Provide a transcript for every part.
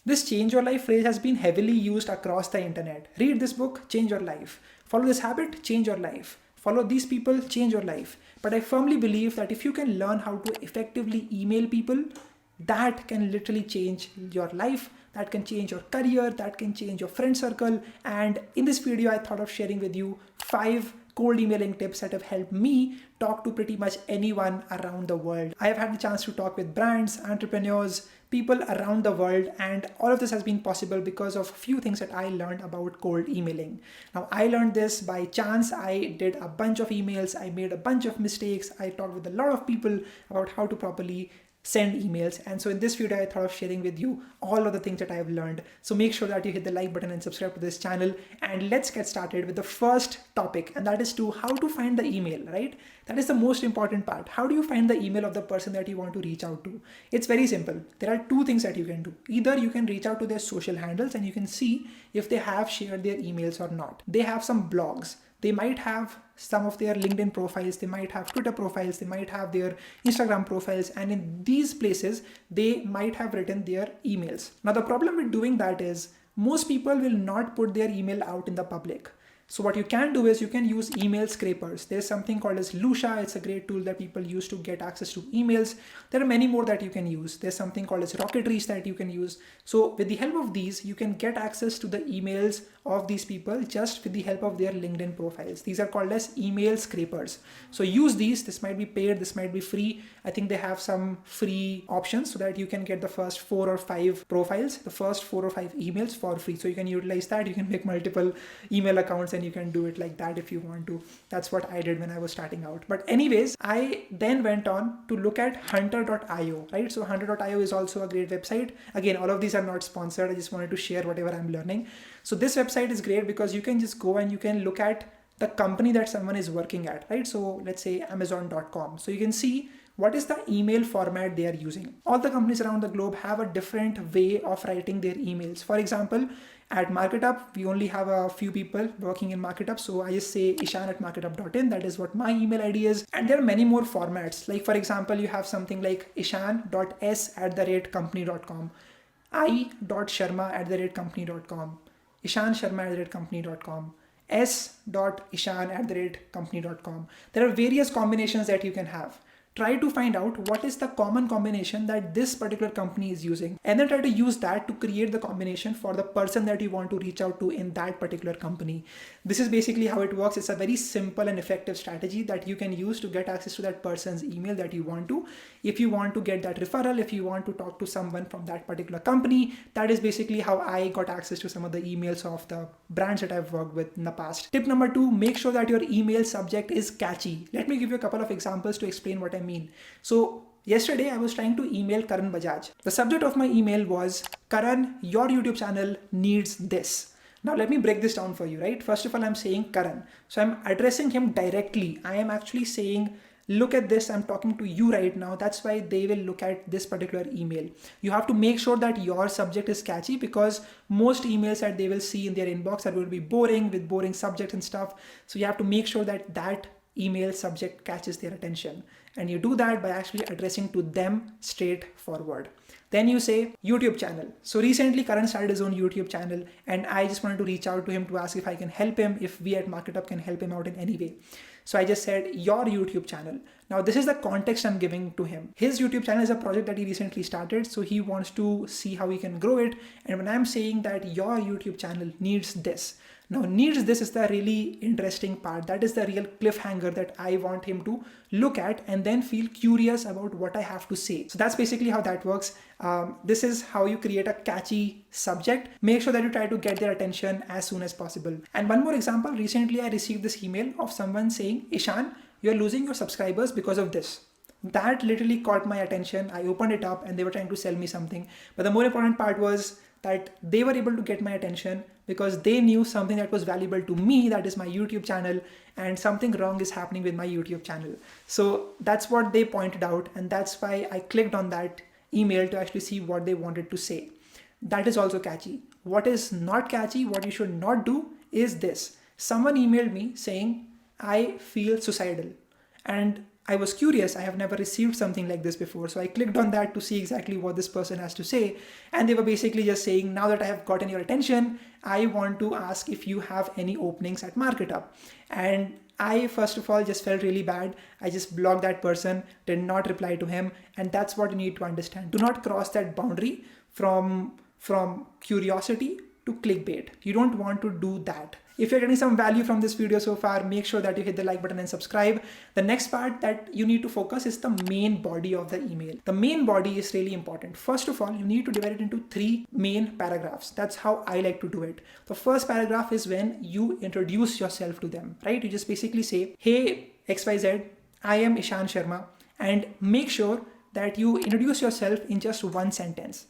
This change your life phrase has been heavily used across the internet. Read this book, change your life. Follow this habit, change your life. Follow these people, change your life. But I firmly believe that if you can learn how to effectively email people, that can literally change your life, that can change your career, that can change your friend circle. And in this video, I thought of sharing with you 5 cold emailing tips that have helped me talk to pretty much anyone around the world. I have had the chance to talk with brands, entrepreneurs, people around the world, and all of this has been possible because of a few things that I learned about cold emailing. Now, I learned this by chance. I did a bunch of emails, I made a bunch of mistakes, I talked with a lot of people about how to properly send emails. And so in this video, I thought of sharing with you all of the things that I have learned. So make sure that you hit the like button and subscribe to this channel. And let's get started with the first topic, and that is to how to find the email, right? That is the most important part. How do you find the email of the person that you want to reach out to? It's very simple. There are 2 things that you can do. Either you can reach out to their social handles and you can see if they have shared their emails or not. They have some blogs. They might have some of their LinkedIn profiles, they might have Twitter profiles, they might have their Instagram profiles, and in these places, they might have written their emails. Now, the problem with doing that is most people will not put their email out in the public. So what you can do is you can use email scrapers. There's something called as Lucia. It's a great tool that people use to get access to emails. There are many more that you can use. There's something called as Rocketreach that you can use. So with the help of these, you can get access to the emails of these people just with the help of their LinkedIn profiles. These are called as email scrapers. So use these. This might be paid, this might be free. I think they have some free options so that you can get the first 4 or 5 profiles, the first 4 or 5 emails for free. So you can utilize that. You can make multiple email accounts and you can do it like that if you want to. That's what I did when I was starting out. But anyways, I then went on to look at hunter.io, right? So hunter.io is also a great website. Again, all of these are not sponsored. I just wanted to share whatever I'm learning. So this website is great because you can just go and you can look at the company that someone is working at, right? So let's say Amazon.com. So you can see what is the email format they are using. All the companies around the globe have a different way of writing their emails. For example, at MarketUp, we only have a few people working in MarketUp. So I just say Ishan at marketup.in. That is what my email ID is. And there are many more formats. Like for example, you have something like ishan.s@company.com, i.sharma@company.com, ishansharma@company.com, s.ishan@company.com. There are various combinations that you can have. Try to find out what is the common combination that this particular company is using, and then try to use that to create the combination for the person that you want to reach out to in that particular company. This is basically how it works. It's a very simple and effective strategy that you can use to get access to that person's email that you want to. If you want to get that referral, if you want to talk to someone from that particular company, that is basically how I got access to some of the emails of the brands that I've worked with in the past. Tip number 2, make sure that your email subject is catchy. Let me give you a couple of examples to explain what I mean. So yesterday I was trying to email Karan Bajaj. The subject of my email was, Karan, your YouTube channel needs this. Now let me break this down for you, right? First of all, I'm saying Karan. So I'm addressing him directly. I am actually saying, look at this, I'm talking to you right now. That's why they will look at this particular email. You have to make sure that your subject is catchy, because most emails that they will see in their inbox are going to be boring with boring subjects and stuff. So you have to make sure that that email subject catches their attention. And you do that by actually addressing to them straightforward. Then you say YouTube channel. So recently Karan started his own YouTube channel and I just wanted to reach out to him to ask if I can help him, if we at MarketUp can help him out in any way. So I just said your YouTube channel. Now this is the context I'm giving to him. His YouTube channel is a project that he recently started. So he wants to see how he can grow it. And when I'm saying that your YouTube channel needs this, now needs this is the really interesting part. That is the real cliffhanger that I want him to look at and then feel curious about what I have to say. So that's basically how that works. This is how you create a catchy subject. Make sure that you try to get their attention as soon as possible. And one more example, recently I received this email of someone saying, Ishan, you're losing your subscribers because of this. That literally caught my attention. I opened it up and they were trying to sell me something. But the more important part was that they were able to get my attention because they knew something that was valuable to me, that is my YouTube channel, and something wrong is happening with my YouTube channel. So that's what they pointed out, and that's why I clicked on that email to actually see what they wanted to say. That is also catchy. What is not catchy, what you should not do is this. Someone emailed me saying, I feel suicidal. And I was curious. I have never received something like this before. So I clicked on that to see exactly what this person has to say. And they were basically just saying, now that I have gotten your attention, I want to ask if you have any openings at MarketUp. And I, first of all, just felt really bad. I just blocked that person, did not reply to him. And that's what you need to understand. Do not cross that boundary from curiosity to clickbait. You don't want to do that. If you're getting some value from this video so far, make sure that you hit the like button and subscribe. The next part that you need to focus is the main body of the email. The main body is really important. First of all, you need to divide it into 3 main paragraphs. That's how I like to do it. The first paragraph is when you introduce yourself to them, right? You just basically say, hey, XYZ, I am Ishan Sharma, and make sure that you introduce yourself in just one sentence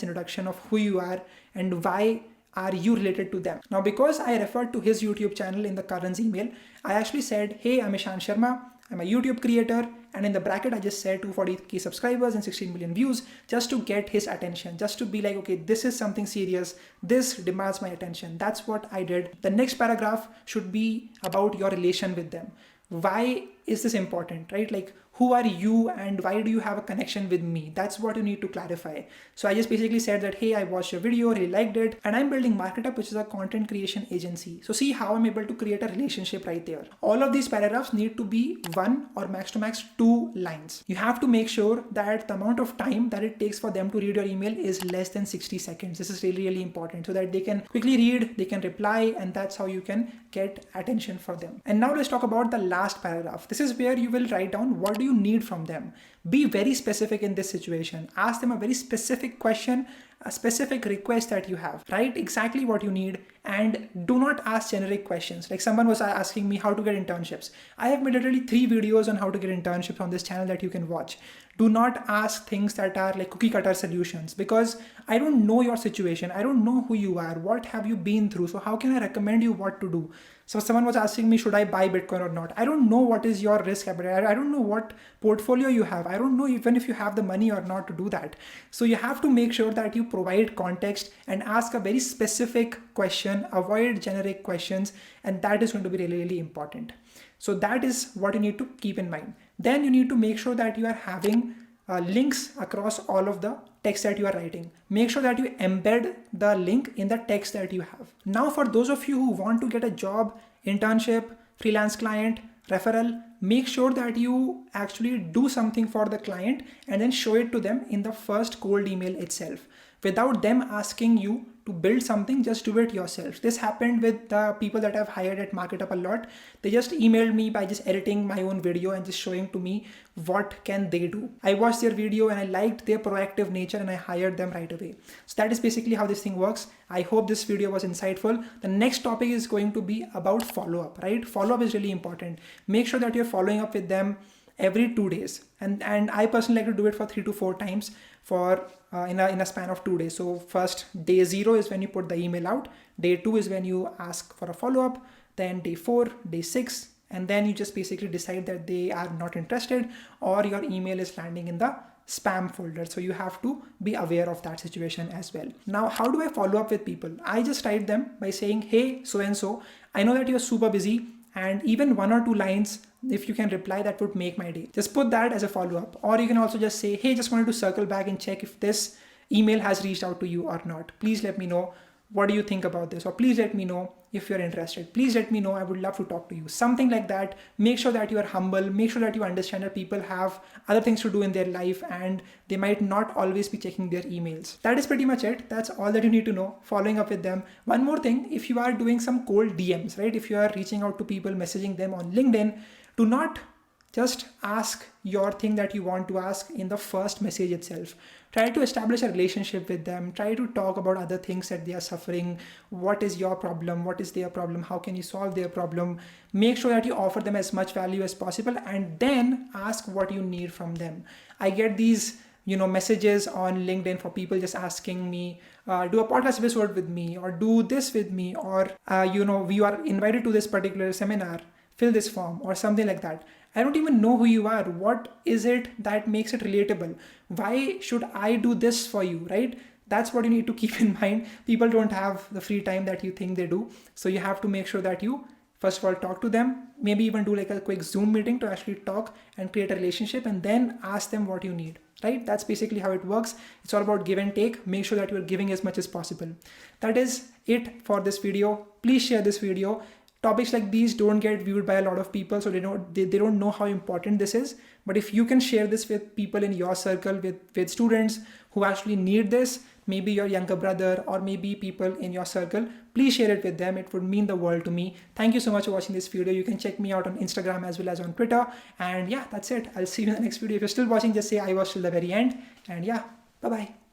introduction of who you are and why are you related to them. Now, because I referred to his YouTube channel in the Karan's email, I actually said, hey, I'm Ishan Sharma. I'm a YouTube creator. And in the bracket, I just said 240k subscribers and 16 million views just to get his attention, just to be like, okay, this is something serious. This demands my attention. That's what I did. The next paragraph should be about your relation with them. Why is this important, right? Like, who are you and why do you have a connection with me? That's what you need to clarify. So I just basically said that, hey, I watched your video, really liked it, and I'm building MarketUp, which is a content creation agency. So see how I'm able to create a relationship right there. All of these paragraphs need to be 1 or max to max 2 lines. You have to make sure that the amount of time that it takes for them to read your email is less than 60 seconds. This is really, really important so that they can quickly read, they can reply, and that's how you can get attention for them. And now let's talk about the last paragraph. This is where you will write down what do you need from them. Be very specific in this situation. Ask them a very specific question, a specific request that you have. Write exactly what you need and do not ask generic questions. Like someone was asking me how to get internships. I have made literally 3 videos on how to get internships on this channel that you can watch. Do not ask things that are like cookie cutter solutions because I don't know your situation. I don't know who you are. What have you been through? So how can I recommend you what to do? So someone was asking me, should I buy Bitcoin or not? I don't know what is your risk appetite. I don't know what portfolio you have. I don't know even if you have the money or not to do that. So you have to make sure that you provide context and ask a very specific question, avoid generic questions, and that is going to be really, really important. So that is what you need to keep in mind. Then you need to make sure that you are having links across all of the text that you are writing. Make sure that you embed the link in the text that you have. Now, for those of you who want to get a job, internship, freelance client, referral, make sure that you actually do something for the client and then show it to them in the first cold email itself. Without them asking you to build something, just do it yourself. This happened with the people that I've hired at MarketUp a lot. They just emailed me by just editing my own video and just showing to me what can they do. I watched their video and I liked their proactive nature and I hired them right away. So that is basically how this thing works. I hope this video was insightful. The next topic is going to be about follow-up, right? Follow-up is really important. Make sure that you're following up with them every 2 days. And I personally like to do it for 3 to 4 times for in a span of 2 days. So first, day 0 is when you put the email out. Day 2 is when you ask for a follow-up. Then day 4, day 6, and then you just basically decide that they are not interested or your email is landing in the spam folder. So you have to be aware of that situation as well. Now, how do I follow up with people? I just write them by saying, hey, so-and-so, I know that you're super busy, and even 1 or 2 lines, if you can reply, that would make my day. Just put that as a follow-up. Or you can also just say, hey, just wanted to circle back and check if this email has reached out to you or not. Please let me know. What do you think about this? Or please let me know if you're interested. Please let me know. I would love to talk to you. Something like that. Make sure that you are humble. Make sure that you understand that people have other things to do in their life and they might not always be checking their emails. That is pretty much it. That's all that you need to know. Following up with them. One more thing, if you are doing some cold DMs, right? If you are reaching out to people, messaging them on LinkedIn, do not just ask your thing that you want to ask in the first message itself. Try to establish a relationship with them. Try to talk about other things that they are suffering. What is your problem? What is their problem? How can you solve their problem? Make sure that you offer them as much value as possible and then ask what you need from them. I get these messages on LinkedIn for people just asking me, do a podcast episode with me or do this with me or, we are invited to this particular seminar, fill this form or something like that. I don't even know who you are. What is it that makes it relatable? Why should I do this for you, right? That's what you need to keep in mind. People don't have the free time that you think they do. So you have to make sure that you First of all, talk to them, maybe even do like a quick Zoom meeting to actually talk and create a relationship, and then ask them what you need, right? That's basically how it works. It's all about give and take. Make sure that you're giving as much as possible. That is it for this video. Please share this video. Topics like these don't get viewed by a lot of people, so they don't know how important this is. But if you can share this with people in your circle, with students who actually need this, maybe your younger brother or maybe people in your circle, please share it with them. It would mean the world to me. Thank you so much for watching this video. You can check me out on Instagram as well as on Twitter. And yeah, that's it. I'll see you in the next video. If you're still watching, just say I watched till the very end. And yeah, bye bye.